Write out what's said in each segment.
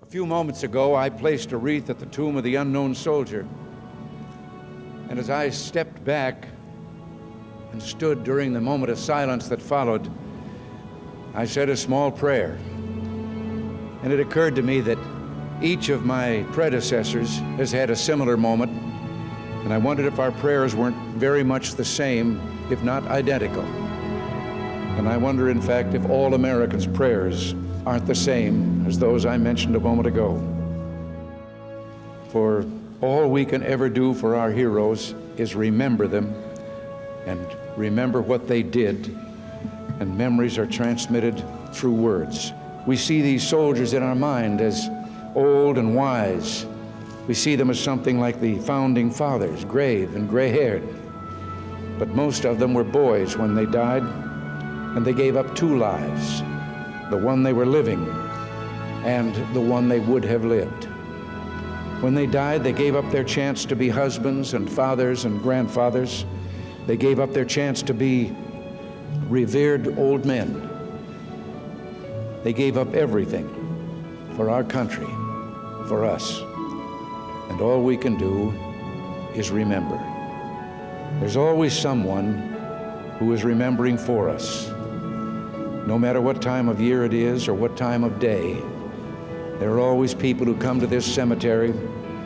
A few moments ago, I placed a wreath at the tomb of the unknown soldier. And as I stepped back and stood during the moment of silence that followed, I said a small prayer. And it occurred to me that each of my predecessors has had a similar moment, and I wondered if our prayers weren't very much the same, if not identical. And I wonder, in fact, if all Americans' prayers aren't the same as those I mentioned a moment ago. For all we can ever do for our heroes is remember them and remember what they did, and memories are transmitted through words. We see these soldiers in our mind as old and wise. We see them as something like the founding fathers, grave and gray-haired. But most of them were boys when they died, and they gave up two lives, the one they were living and the one they would have lived. When they died, they gave up their chance to be husbands and fathers and grandfathers. They gave up their chance to be revered old men. They gave up everything for our country, for us. And all we can do is remember. There's always someone who is remembering for us. No matter what time of year it is or what time of day, there are always people who come to this cemetery,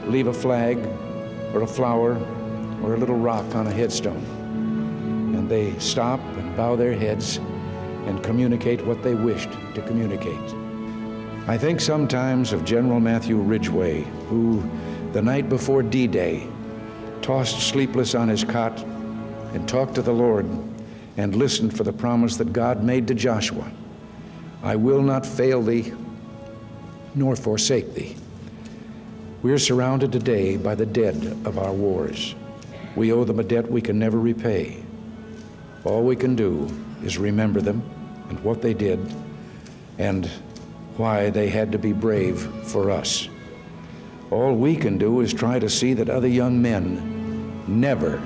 leave a flag or a flower or a little rock on a headstone. And they stop and bow their heads and communicate what they wished to communicate. I think sometimes of General Matthew Ridgway, who the night before D-Day tossed sleepless on his cot and talked to the Lord and listened for the promise that God made to Joshua. I will not fail thee nor forsake thee. We are surrounded today by the dead of our wars. We owe them a debt we can never repay. All we can do is remember them and what they did and why they had to be brave for us. All we can do is try to see that other young men never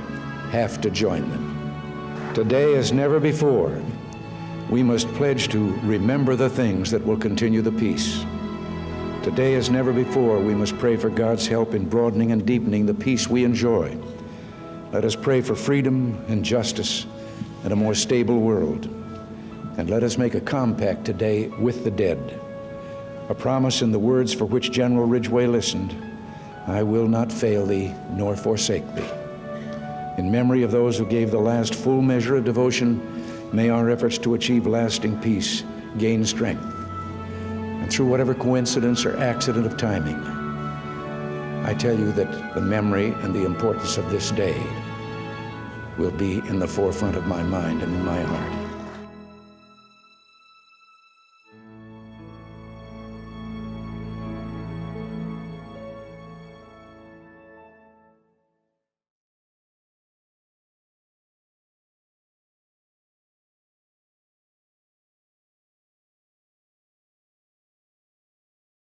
have to join them. Today, as never before, we must pledge to remember the things that will continue the peace. Today, as never before, we must pray for God's help in broadening and deepening the peace we enjoy. Let us pray for freedom and justice and a more stable world. And let us make a compact today with the dead, a promise in the words for which General Ridgway listened: I will not fail thee nor forsake thee. In memory of those who gave the last full measure of devotion, may our efforts to achieve lasting peace gain strength. And through whatever coincidence or accident of timing, I tell you that the memory and the importance of this day will be in the forefront of my mind and in my heart.